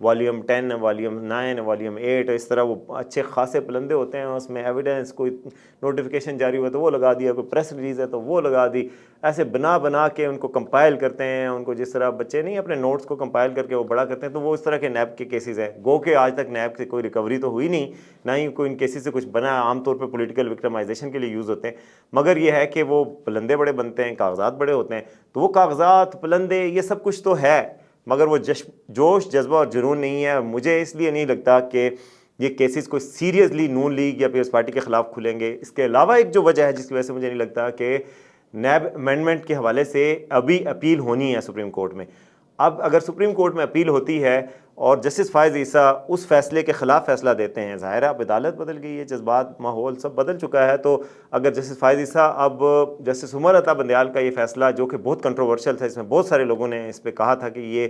Volume 10 ہے، volume 9 ہے، volume 8 ہے، اس طرح وہ اچھے خاصے پلندے ہوتے ہیں، اس میں ایویڈنس کوئی نوٹیفیکیشن جاری ہوا تو وہ لگا دیا، کوئی پریس ریلیز ہے تو وہ لگا دی، ایسے بنا کے ان کو کمپائل کرتے ہیں، ان کو جس طرح بچے نہیں اپنے نوٹس کو کمپائل کر کے وہ بڑا کرتے ہیں، تو وہ اس طرح کے نیب کے کیسز ہیں۔ گو کہ آج تک نیب سے کوئی ریکوری تو ہوئی نہیں، نہ ہی کوئی ان کیسز سے کچھ بنا، عام طور پہ پولیٹیکل وکٹمائزیشن کے لیے یوز ہوتے ہیں، مگر یہ ہے کہ وہ پلندے بڑے بنتے ہیں، کاغذات بڑے ہوتے ہیں، تو وہ کاغذات پلندے یہ سب کچھ تو ہے، مگر وہ جوش جذبہ اور جنون نہیں ہے۔ مجھے اس لیے نہیں لگتا کہ یہ کیسز کوئی سیریسلی نون لیگ یا پیپلز پارٹی کے خلاف کھلیں گے۔ اس کے علاوہ ایک جو وجہ ہے جس کی وجہ سے مجھے نہیں لگتا کہ نیب امینڈمنٹ کے حوالے سے ابھی اپیل ہونی ہے سپریم کورٹ میں۔ اب اگر سپریم کورٹ میں اپیل ہوتی ہے اور جسٹس فائز عیسیٰ اس فیصلے کے خلاف فیصلہ دیتے ہیں، ظاہر ہے اب عدالت بدل گئی ہے، جذبات ماحول سب بدل چکا ہے، تو اگر جسٹس فائز عیسیٰ اب جسٹس عمر عطا بندیال کا یہ فیصلہ جو کہ بہت کنٹروورشل تھا، اس میں بہت سارے لوگوں نے اس پہ کہا تھا کہ یہ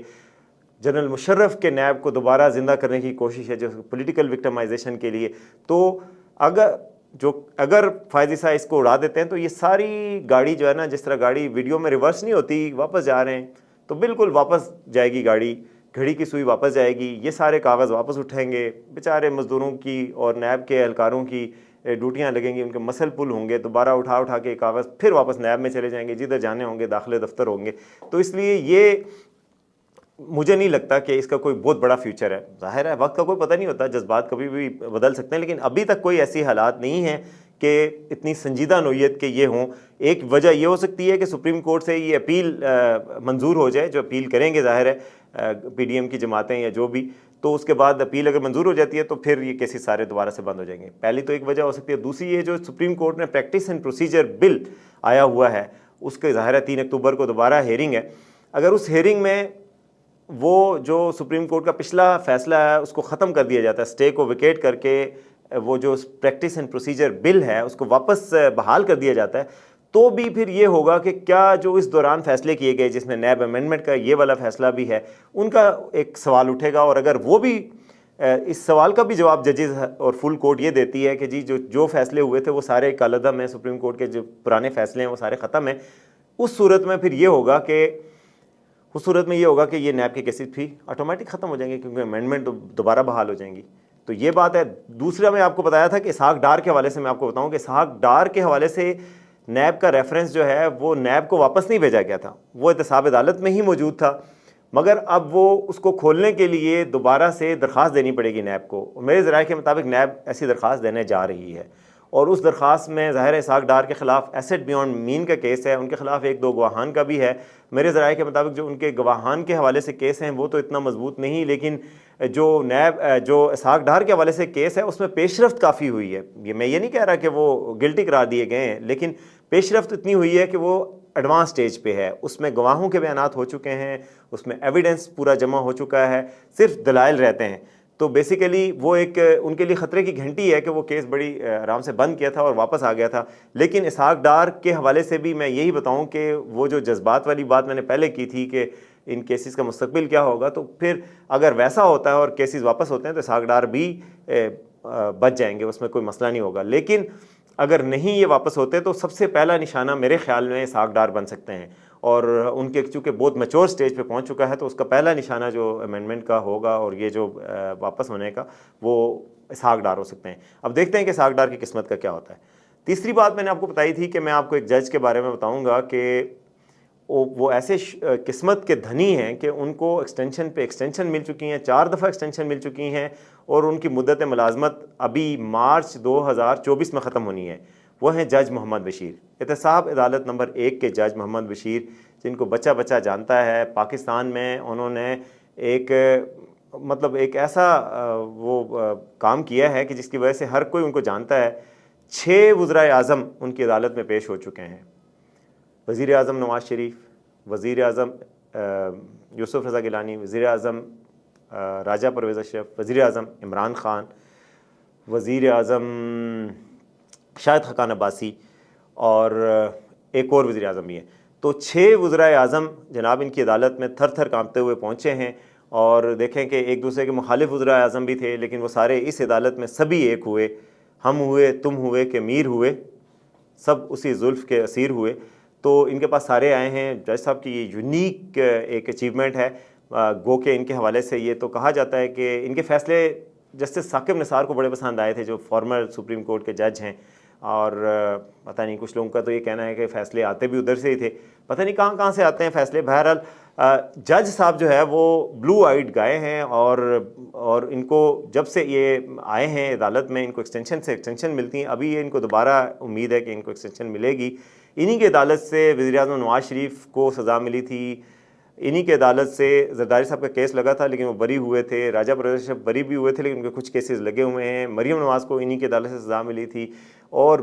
جنرل مشرف کے نیب کو دوبارہ زندہ کرنے کی کوشش ہے جو پولیٹیکل وکٹمائزیشن کے لیے، تو اگر فائز عیسیٰ اس کو اڑا دیتے ہیں تو یہ ساری گاڑی جو ہے نا، جس طرح گاڑی ویڈیو میں ریورس نہیں ہوتی، واپس جا رہے ہیں تو بالکل واپس جائے گی گاڑی، گھڑی کی سوئی واپس جائے گی، یہ سارے کاغذ واپس اٹھیں گے، بیچارے مزدوروں کی اور نیب کے اہلکاروں کی ڈیوٹیاں لگیں گی، ان کے مسل پل ہوں گے، دوبارہ اٹھا کے کاغذ پھر واپس نیب میں چلے جائیں گے، جدھر جانے ہوں گے، داخلے دفتر ہوں گے، تو اس لیے یہ مجھے نہیں لگتا کہ اس کا کوئی بہت بڑا فیوچر ہے۔ ظاہر ہے وقت کا کوئی پتہ نہیں ہوتا، جذبات کبھی بھی بدل سکتے ہیں، لیکن ابھی تک کوئی ایسی حالات نہیں ہیں کہ اتنی سنجیدہ نوعیت کے یہ ہوں۔ ایک وجہ یہ ہو سکتی ہے کہ سپریم کورٹ سے یہ اپیل منظور ہو جائے، جو اپیل کریں گے ظاہر ہے پی ڈی ایم کی جماعتیں یا جو بھی، تو اس کے بعد اپیل اگر منظور ہو جاتی ہے تو پھر یہ کیسز سارے دوبارہ سے بند ہو جائیں گے۔ پہلی تو ایک وجہ ہو سکتی ہے، دوسری یہ جو سپریم کورٹ نے پریکٹس اینڈ پروسیجر بل آیا ہوا ہے، اس کے ظاہر ہے 3 اکتوبر کو دوبارہ ہیئرنگ ہے، اگر اس ہیئرنگ میں وہ جو سپریم کورٹ کا پچھلا فیصلہ ہے اس کو ختم کر دیا جاتا ہے، اسٹے کو ویکیٹ کر کے وہ جو پریکٹس اینڈ پروسیجر بل ہے اس کو واپس بحال کر دیا جاتا ہے، تو بھی پھر یہ ہوگا کہ کیا جو اس دوران فیصلے کیے گئے جس میں نیب امینڈمنٹ کا یہ والا فیصلہ بھی ہے، ان کا ایک سوال اٹھے گا، اور اگر وہ بھی اس سوال کا بھی جواب ججز اور فل کورٹ یہ دیتی ہے کہ جی جو فیصلے ہوئے تھے وہ سارے کالعدم ہیں، سپریم کورٹ کے جو پرانے فیصلے ہیں وہ سارے ختم ہیں، اس صورت میں پھر یہ ہوگا کہ یہ نیب کے کیسز بھی آٹومیٹک ختم ہو جائیں گے، کیونکہ امینڈمنٹ دوبارہ بحال ہو جائیں گی۔ تو یہ بات ہے۔ دوسرا میں آپ کو بتایا تھا کہ اسحاق ڈار کے حوالے سے میں آپ کو بتاؤں کہ اسحاق ڈار کے حوالے سے نیب کا ریفرنس جو ہے وہ نیب کو واپس نہیں بھیجا گیا تھا، وہ احتساب عدالت میں ہی موجود تھا، مگر اب وہ اس کو کھولنے کے لیے دوبارہ سے درخواست دینی پڑے گی نیب کو۔ میرے ذرائع کے مطابق نیب ایسی درخواست دینے جا رہی ہے، اور اس درخواست میں ظاہر ہے اسحاق ڈار کے خلاف ایسٹ بیونڈ مین کا کیس ہے، ان کے خلاف 1-2 گواہان کا بھی ہے۔ میرے ذرائع کے مطابق جو ان کے گواہان کے حوالے سے کیس ہیں وہ تو اتنا مضبوط نہیں، لیکن جو اسحاق ڈار کے حوالے سے کیس ہے اس میں پیش رفت کافی ہوئی ہے۔ میں یہ نہیں کہہ رہا کہ وہ گلٹی قرار دیے گئے ہیں، لیکن پیش رفت اتنی ہوئی ہے کہ وہ ایڈوانس سٹیج پہ ہے، اس میں گواہوں کے بیانات ہو چکے ہیں، اس میں ایویڈنس پورا جمع ہو چکا ہے، صرف دلائل رہتے ہیں۔ تو بیسیکلی وہ ایک ان کے لیے خطرے کی گھنٹی ہے کہ وہ کیس بڑی آرام سے بند کیا تھا اور واپس آ گیا تھا۔ لیکن اسحاق ڈار کے حوالے سے بھی میں یہی بتاؤں کہ وہ جو جذبات والی بات میں نے پہلے کی تھی کہ ان کیسز کا مستقبل کیا ہوگا، تو پھر اگر ویسا ہوتا ہے اور کیسز واپس ہوتے ہیں تو اسحاق ڈار بھی بچ جائیں گے، اس میں کوئی مسئلہ نہیں ہوگا۔ لیکن اگر نہیں یہ واپس ہوتے تو سب سے پہلا نشانہ میرے خیال میں اسحاق ڈار بن سکتے ہیں، اور ان کے چونکہ بہت میچور سٹیج پہ پہنچ چکا ہے تو اس کا پہلا نشانہ جو امینڈمنٹ کا ہوگا اور یہ جو واپس ہونے کا وہ اسحاق ڈار ہو سکتے ہیں۔ اب دیکھتے ہیں کہ اسحاق ڈار کی قسمت کا کیا ہوتا ہے۔ تیسری بات میں نے آپ کو بتائی تھی کہ میں آپ کو ایک جج کے بارے میں بتاؤں گا کہ وہ ایسے قسمت کے دھنی ہیں کہ ان کو ایکسٹینشن پہ ایکسٹینشن مل چکی ہیں، 4 دفعہ ایکسٹینشن مل چکی ہیں، اور ان کی مدت ملازمت ابھی مارچ 2024 میں ختم ہونی ہے۔ وہ ہیں جج محمد بشیر، احتساب عدالت نمبر 1 کے جج محمد بشیر، جن کو بچہ بچہ جانتا ہے۔ پاکستان میں انہوں نے ایک ایسا وہ کام کیا ہے کہ جس کی وجہ سے ہر کوئی ان کو جانتا ہے۔ 6 وزرائے اعظم ان کی عدالت میں پیش ہو چکے ہیں، وزیر اعظم نواز شریف، وزیر اعظم یوسف رضا گیلانی، وزیر اعظم راجہ پرویز اشرف، وزیر اعظم عمران خان، وزیر اعظم شاہد خاقان عباسی، اور ایک اور وزیر اعظم بھی ہیں۔ تو 6 وزرائے اعظم جناب ان کی عدالت میں تھر تھر کانپتے ہوئے پہنچے ہیں، اور دیکھیں کہ ایک دوسرے کے مخالف وزرائے اعظم بھی تھے، لیکن وہ سارے اس عدالت میں سبھی ایک ہوئے، ہم ہوئے، تم ہوئے کہ میر ہوئے، سب اسی زلف کے اسیر ہوئے۔ تو ان کے پاس سارے آئے ہیں۔ جج صاحب کی یہ یونیک ایک اچیومنٹ ہے۔ گو کہ ان کے حوالے سے یہ تو کہا جاتا ہے کہ ان کے فیصلے جسٹس ثاقب نثار کو بڑے پسند آئے تھے، جو فارمر سپریم کورٹ کے جج ہیں، اور پتہ نہیں کچھ لوگوں کا تو یہ کہنا ہے کہ فیصلے آتے بھی ادھر سے ہی تھے، پتہ نہیں کہاں کہاں سے آتے ہیں فیصلے۔ بہرحال جج صاحب جو ہے وہ بلو آئیڈ گائے ہیں، اور ان کو جب سے یہ آئے ہیں عدالت میں ان کو ایکسٹینشن ملتی ہیں، ابھی ان کو دوبارہ امید ہے کہ ان کو ایکسٹینشن ملے گی۔ انہی کی عدالت سے وزیر اعظم نواز شریف کو سزا ملی تھی، انہی کے عدالت سے زرداری صاحب کا کیس لگا تھا لیکن وہ بری ہوئے تھے، راجہ پرویز صاحب بری بھی ہوئے تھے لیکن ان کے کچھ کیسز لگے ہوئے ہیں، مریم نواز کو انہی کی عدالت سے سزا ملی تھی، اور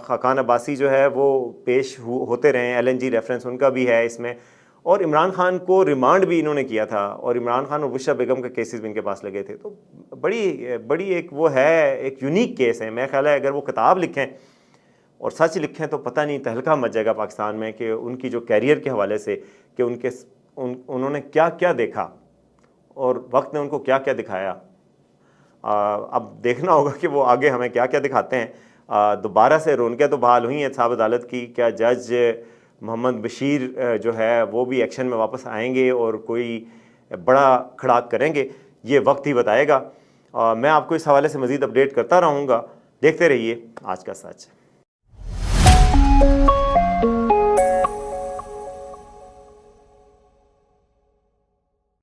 خاقان عباسی جو ہے وہ پیش ہوتے رہے ہیں، LNG ریفرنس ان کا بھی ہے اس میں، اور عمران خان کو ریمانڈ بھی انہوں نے کیا تھا، اور عمران خان اور بشرا بیگم کے کیسز بھی ان کے پاس لگے تھے۔ تو بڑی ایک وہ ہے، ایک یونیک کیس ہے۔ میرا خیال ہے اگر وہ کتاب لکھیں اور سچ لکھیں تو پتہ نہیں تہلکہ مچ جائے گا پاکستان میں، کہ ان کی جو کیریئر کے حوالے سے کہ انہوں نے کیا کیا دیکھا اور وقت نے ان کو کیا کیا دکھایا۔ اب دیکھنا ہوگا کہ وہ آگے ہمیں کیا کیا دکھاتے ہیں۔ دوبارہ سے رونقیں تو بحال ہوئی ہیں صاحب عدالت کی، کیا جج محمد بشیر جو ہے وہ بھی ایکشن میں واپس آئیں گے اور کوئی بڑا کھڑاک کریں گے؟ یہ وقت ہی بتائے گا۔ میں آپ کو اس حوالے سے مزید اپڈیٹ کرتا رہوں گا، دیکھتے رہیے آج کا سچ۔